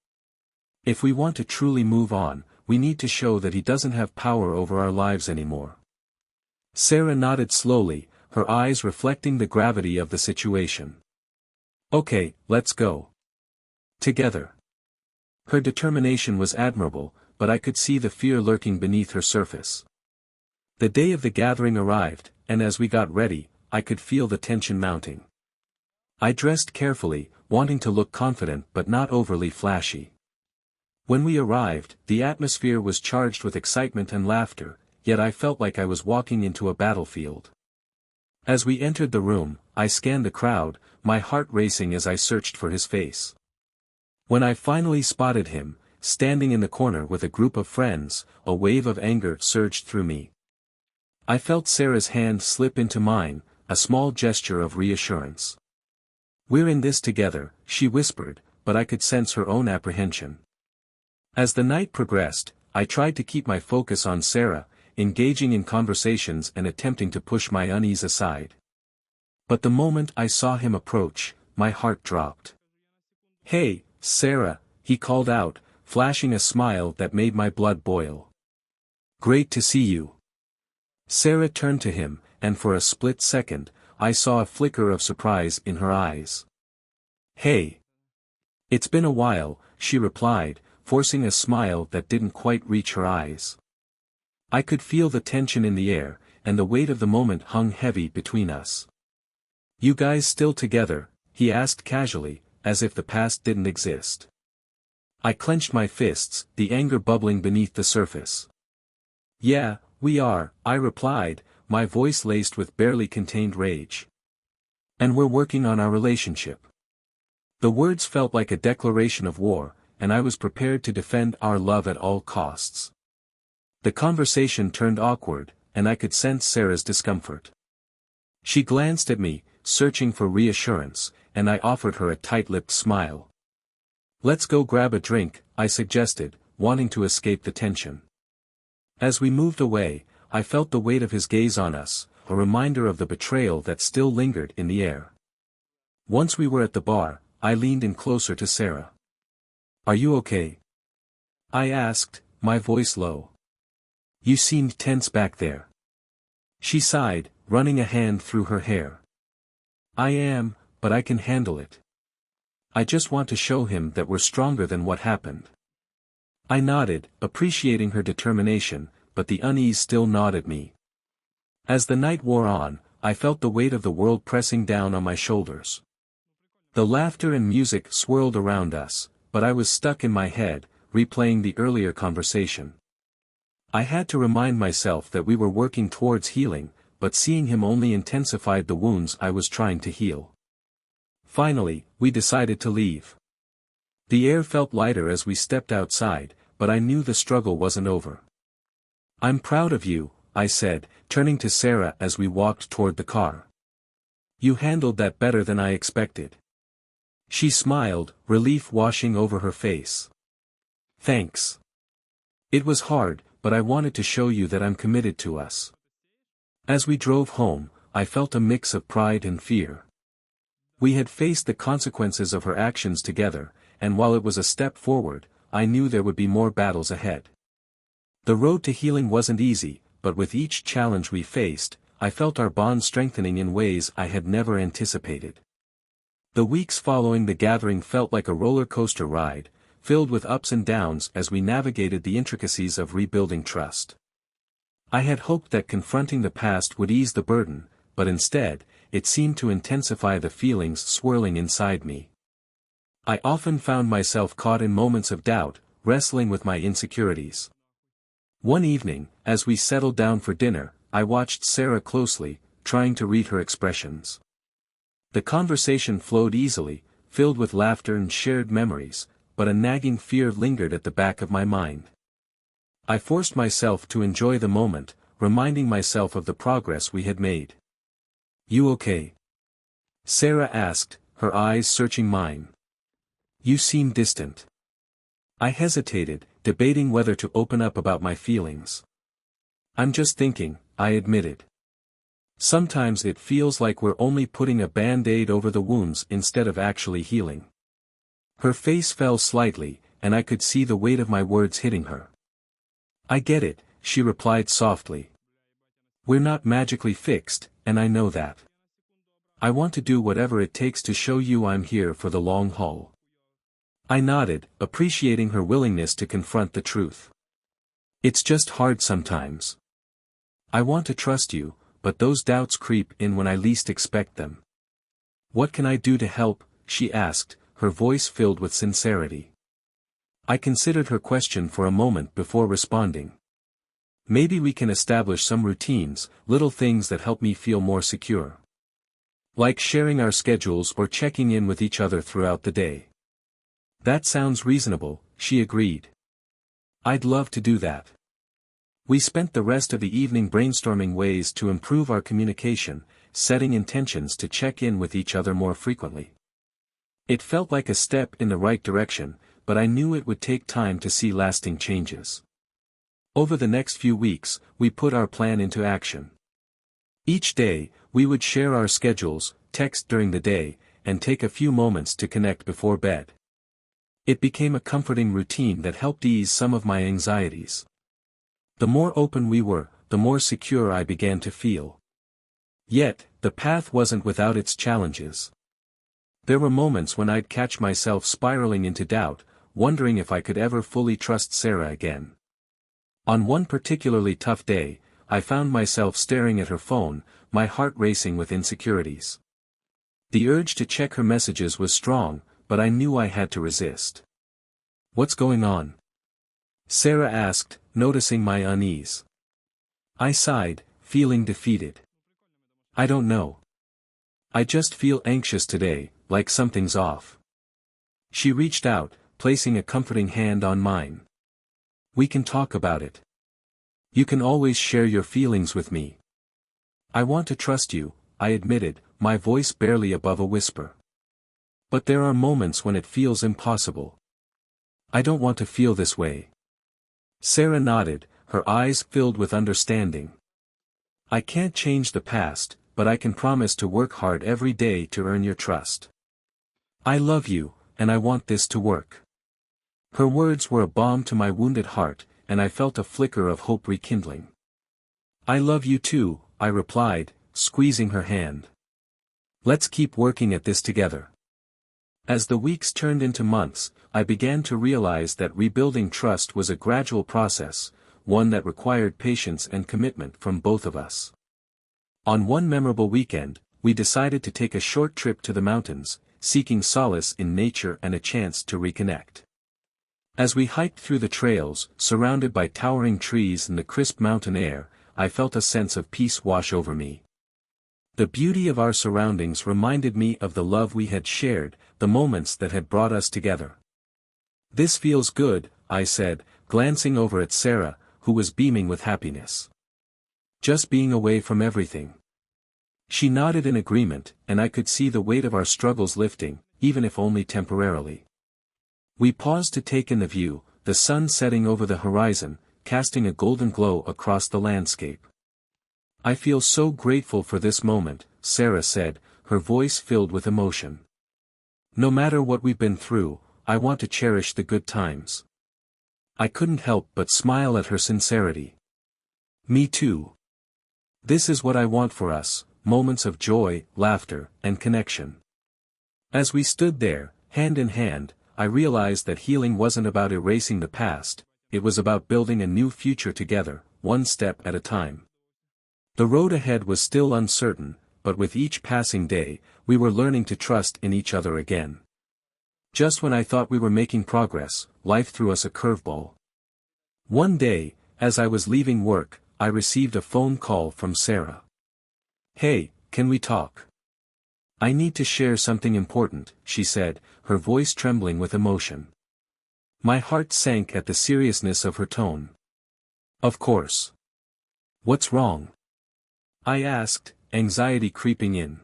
If we want to truly move on, we need to show that he doesn't have power over our lives anymore." Sarah nodded slowly, her eyes reflecting the gravity of the situation. "Okay, let's go. Together." Her determination was admirable, but I could see the fear lurking beneath her surface. The day of the gathering arrived, and as we got ready, I could feel the tension mounting. I dressed carefully, wanting to look confident but not overly flashy. When we arrived, the atmosphere was charged with excitement and laughter, yet I felt like I was walking into a battlefield. As we entered the room, I scanned the crowd, my heart racing as I searched for his face. When I finally spotted him, standing in the corner with a group of friends, a wave of anger surged through me. I felt Sarah's hand slip into mine, a small gesture of reassurance. "We're in this together," she whispered, but I could sense her own apprehension. As the night progressed, I tried to keep my focus on Sarah, engaging in conversations and attempting to push my unease aside. But the moment I saw him approach, my heart dropped. "Hey, Sarah," he called out, flashing a smile that made my blood boil. "Great to see you." Sarah turned to him, and for a split second, I saw a flicker of surprise in her eyes. "Hey. It's been a while," she replied, forcing a smile that didn't quite reach her eyes. I could feel the tension in the air, and the weight of the moment hung heavy between us. "You guys still together?" he asked casually, as if the past didn't exist. I clenched my fists, the anger bubbling beneath the surface. "Yeah, we are," I replied, my voice laced with barely contained rage. "And we're working on our relationship." The words felt like a declaration of war, and I was prepared to defend our love at all costs. The conversation turned awkward, and I could sense Sarah's discomfort. She glanced at me, searching for reassurance, and I offered her a tight-lipped smile. "Let's go grab a drink," I suggested, wanting to escape the tension. As we moved away, I felt the weight of his gaze on us, a reminder of the betrayal that still lingered in the air. Once we were at the bar, I leaned in closer to Sarah. "Are you okay?" I asked, my voice low. "You seemed tense back there." She sighed, running a hand through her hair. "I am, but I can handle it. I just want to show him that we're stronger than what happened." I nodded, appreciating her determination, but the unease still gnawed at me. As the night wore on, I felt the weight of the world pressing down on my shoulders. The laughter and music swirled around us, but I was stuck in my head, replaying the earlier conversation. I had to remind myself that we were working towards healing, but seeing him only intensified the wounds I was trying to heal. Finally, we decided to leave. The air felt lighter as we stepped outside, but I knew the struggle wasn't over. "I'm proud of you," I said, turning to Sarah as we walked toward the car. "You handled that better than I expected." She smiled, relief washing over her face. Thanks. It was hard, but I wanted to show you that I'm committed to us. As we drove home, I felt a mix of pride and fear. We had faced the consequences of her actions together, and while it was a step forward, I knew there would be more battles ahead. The road to healing wasn't easy, but with each challenge we faced, I felt our bond strengthening in ways I had never anticipated. The weeks following the gathering felt like a roller coaster ride, filled with ups and downs as we navigated the intricacies of rebuilding trust. I had hoped that confronting the past would ease the burden, but instead, it seemed to intensify the feelings swirling inside me. I often found myself caught in moments of doubt, wrestling with my insecurities. One evening, as we settled down for dinner, I watched Sarah closely, trying to read her expressions. The conversation flowed easily, filled with laughter and shared memories, but a nagging fear lingered at the back of my mind. I forced myself to enjoy the moment, reminding myself of the progress we had made. "You okay?" Sarah asked, her eyes searching mine. "You seem distant." I hesitated, debating whether to open up about my feelings. "I'm just thinking," I admitted. "Sometimes it feels like we're only putting a band-aid over the wounds instead of actually healing." Her face fell slightly, and I could see the weight of my words hitting her. "I get it," she replied softly. "We're not magically fixed, and I know that. I want to do whatever it takes to show you I'm here for the long haul." I nodded, appreciating her willingness to confront the truth. "It's just hard sometimes. I want to trust you, but those doubts creep in when I least expect them." "What can I do to help?" she asked, her voice filled with sincerity. I considered her question for a moment before responding. "Maybe we can establish some routines, little things that help me feel more secure. Like sharing our schedules or checking in with each other throughout the day." "That sounds reasonable," she agreed. "I'd love to do that." We spent the rest of the evening brainstorming ways to improve our communication, setting intentions to check in with each other more frequently. It felt like a step in the right direction, but I knew it would take time to see lasting changes. Over the next few weeks, we put our plan into action. Each day, we would share our schedules, text during the day, and take a few moments to connect before bed. It became a comforting routine that helped ease some of my anxieties. The more open we were, the more secure I began to feel. Yet, the path wasn't without its challenges. There were moments when I'd catch myself spiraling into doubt, wondering if I could ever fully trust Sarah again. On one particularly tough day, I found myself staring at her phone, my heart racing with insecurities. The urge to check her messages was strong, but I knew I had to resist. "What's going on?" Sarah asked, noticing my unease. I sighed, feeling defeated. "I don't know. I just feel anxious today, like something's off." She reached out, placing a comforting hand on mine. "We can talk about it. You can always share your feelings with me." "I want to trust you," I admitted, my voice barely above a whisper. "But there are moments when it feels impossible. I don't want to feel this way." Sarah nodded, her eyes filled with understanding. "I can't change the past, but I can promise to work hard every day to earn your trust. I love you, and I want this to work." Her words were a balm to my wounded heart, and I felt a flicker of hope rekindling. "I love you too," I replied, squeezing her hand. "Let's keep working at this together." As the weeks turned into months, I began to realize that rebuilding trust was a gradual process, one that required patience and commitment from both of us. On one memorable weekend, we decided to take a short trip to the mountains, seeking solace in nature and a chance to reconnect. As we hiked through the trails, surrounded by towering trees and the crisp mountain air, I felt a sense of peace wash over me. The beauty of our surroundings reminded me of the love we had shared, the moments that had brought us together. "This feels good," I said, glancing over at Sarah, who was beaming with happiness. "Just being away from everything." She nodded in agreement, and I could see the weight of our struggles lifting, even if only temporarily. We paused to take in the view, the sun setting over the horizon, casting a golden glow across the landscape. "I feel so grateful for this moment," Sarah said, her voice filled with emotion. "No matter what we've been through, I want to cherish the good times." I couldn't help but smile at her sincerity. "Me too. This is what I want for us, moments of joy, laughter, and connection." As we stood there, hand in hand, I realized that healing wasn't about erasing the past, it was about building a new future together, one step at a time. The road ahead was still uncertain, but with each passing day, we were learning to trust in each other again. Just when I thought we were making progress, life threw us a curveball. One day, as I was leaving work, I received a phone call from Sarah. "Hey, can we talk? I need to share something important," she said, her voice trembling with emotion. My heart sank at the seriousness of her tone. "Of course. What's wrong?" I asked, anxiety creeping in.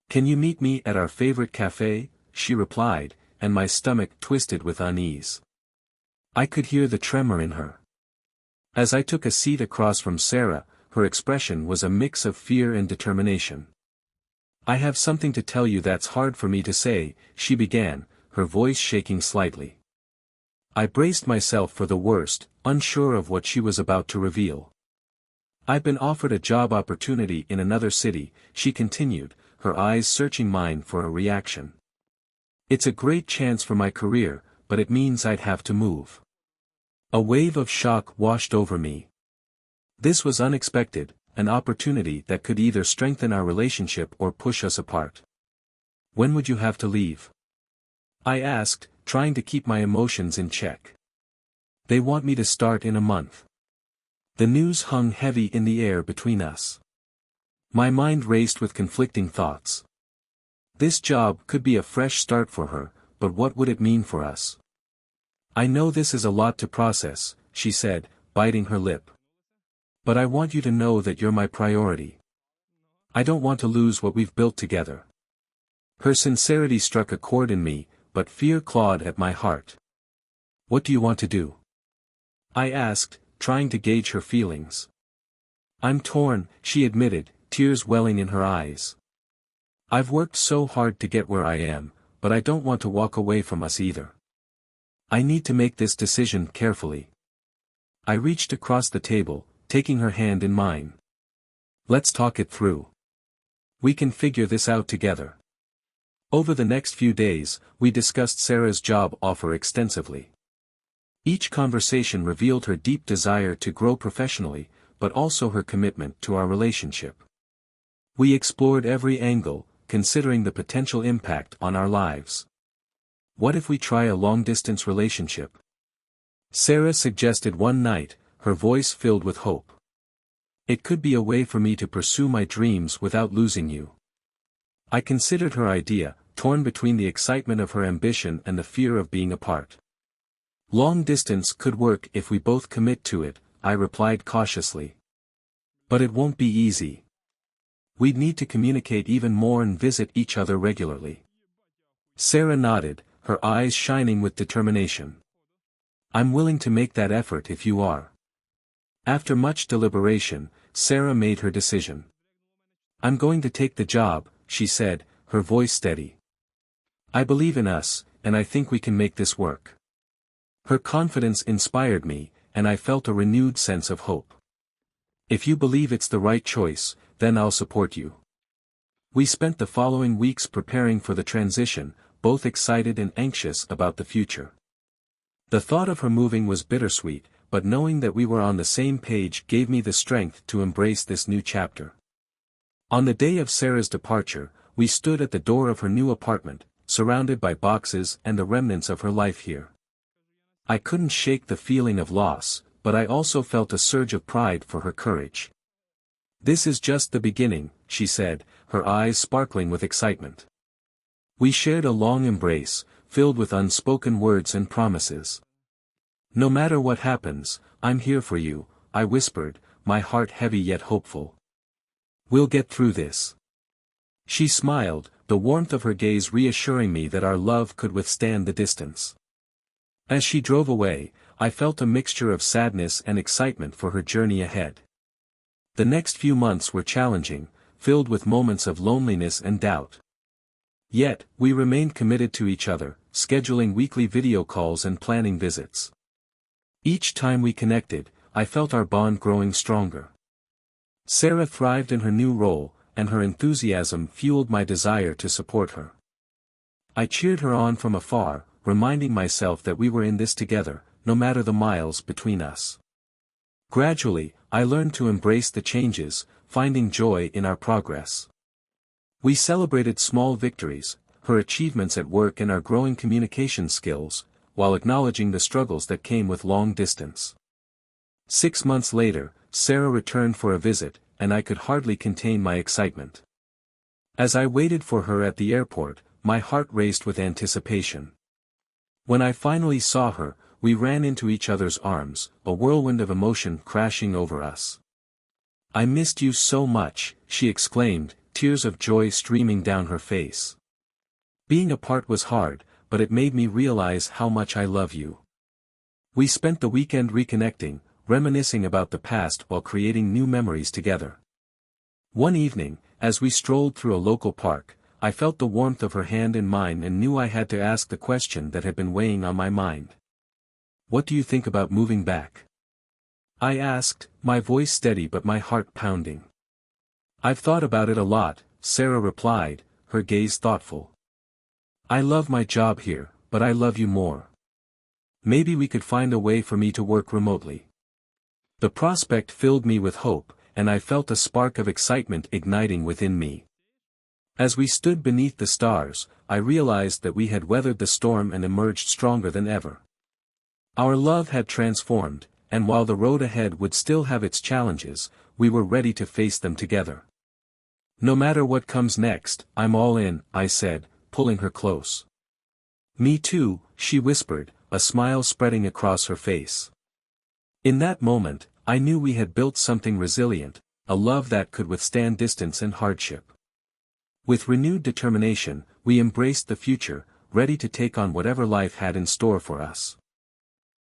"Can you meet me at our favorite cafe?" she replied, and my stomach twisted with unease. I could hear the tremor in her. As I took a seat across from Sarah, her expression was a mix of fear and determination. "I have something to tell you that's hard for me to say," she began, her voice shaking slightly. I braced myself for the worst, unsure of what she was about to reveal. "I've been offered a job opportunity in another city," she continued, her eyes searching mine for a reaction. "It's a great chance for my career, but it means I'd have to move." A wave of shock washed over me. This was unexpected, an opportunity that could either strengthen our relationship or push us apart. "When would you have to leave?" I asked, trying to keep my emotions in check. "They want me to start in a month." The news hung heavy in the air between us. My mind raced with conflicting thoughts. This job could be a fresh start for her, but what would it mean for us? "I know this is a lot to process," she said, biting her lip. "But I want you to know that you're my priority. I don't want to lose what we've built together." Her sincerity struck a chord in me, but fear clawed at my heart. "What do you want to do?" I asked, trying to gauge her feelings. "I'm torn," she admitted, tears welling in her eyes. "I've worked so hard to get where I am, but I don't want to walk away from us either. I need to make this decision carefully." I reached across the table, taking her hand in mine. "Let's talk it through. We can figure this out together." Over the next few days, we discussed Sarah's job offer extensively. Each conversation revealed her deep desire to grow professionally, but also her commitment to our relationship. We explored every angle, considering the potential impact on our lives. "What if we try a long-distance relationship?" Sarah suggested one night, her voice filled with hope. "It could be a way for me to pursue my dreams without losing you." I considered her idea, torn between the excitement of her ambition and the fear of being apart. "Long distance could work if we both commit to it," I replied cautiously. "But it won't be easy. We'd need to communicate even more and visit each other regularly." Sarah nodded, her eyes shining with determination. "I'm willing to make that effort if you are." After much deliberation, Sarah made her decision. "I'm going to take the job," she said, her voice steady. "I believe in us, and I think we can make this work." Her confidence inspired me, and I felt a renewed sense of hope. "If you believe it's the right choice, then I'll support you." We spent the following weeks preparing for the transition, both excited and anxious about the future. The thought of her moving was bittersweet, but knowing that we were on the same page gave me the strength to embrace this new chapter. On the day of Sarah's departure, we stood at the door of her new apartment, surrounded by boxes and the remnants of her life here. I couldn't shake the feeling of loss, but I also felt a surge of pride for her courage. "This is just the beginning," she said, her eyes sparkling with excitement. We shared a long embrace, filled with unspoken words and promises. "No matter what happens, I'm here for you," I whispered, my heart heavy yet hopeful. "We'll get through this." She smiled, the warmth of her gaze reassuring me that our love could withstand the distance. As she drove away, I felt a mixture of sadness and excitement for her journey ahead. The next few months were challenging, filled with moments of loneliness and doubt. Yet, we remained committed to each other, scheduling weekly video calls and planning visits. Each time we connected, I felt our bond growing stronger. Sarah thrived in her new role, and her enthusiasm fueled my desire to support her. I cheered her on from afar, reminding myself that we were in this together, no matter the miles between us. Gradually, I learned to embrace the changes, finding joy in our progress. We celebrated small victories, her achievements at work and our growing communication skills, while acknowledging the struggles that came with long distance. 6 months later, Sarah returned for a visit, and I could hardly contain my excitement. As I waited for her at the airport, my heart raced with anticipation. When I finally saw her, we ran into each other's arms, a whirlwind of emotion crashing over us. "I missed you so much," she exclaimed, tears of joy streaming down her face. "Being apart was hard, but it made me realize how much I love you." We spent the weekend reconnecting, reminiscing about the past while creating new memories together. One evening, as we strolled through a local park, I felt the warmth of her hand in mine and knew I had to ask the question that had been weighing on my mind. "What do you think about moving back?" I asked, my voice steady but my heart pounding. "I've thought about it a lot," Sarah replied, her gaze thoughtful. "I love my job here, but I love you more. Maybe we could find a way for me to work remotely." The prospect filled me with hope, and I felt a spark of excitement igniting within me. As we stood beneath the stars, I realized that we had weathered the storm and emerged stronger than ever. Our love had transformed, and while the road ahead would still have its challenges, we were ready to face them together. "No matter what comes next, I'm all in," I said, pulling her close. "Me too," she whispered, a smile spreading across her face. In that moment, I knew we had built something resilient, a love that could withstand distance and hardship. With renewed determination, we embraced the future, ready to take on whatever life had in store for us.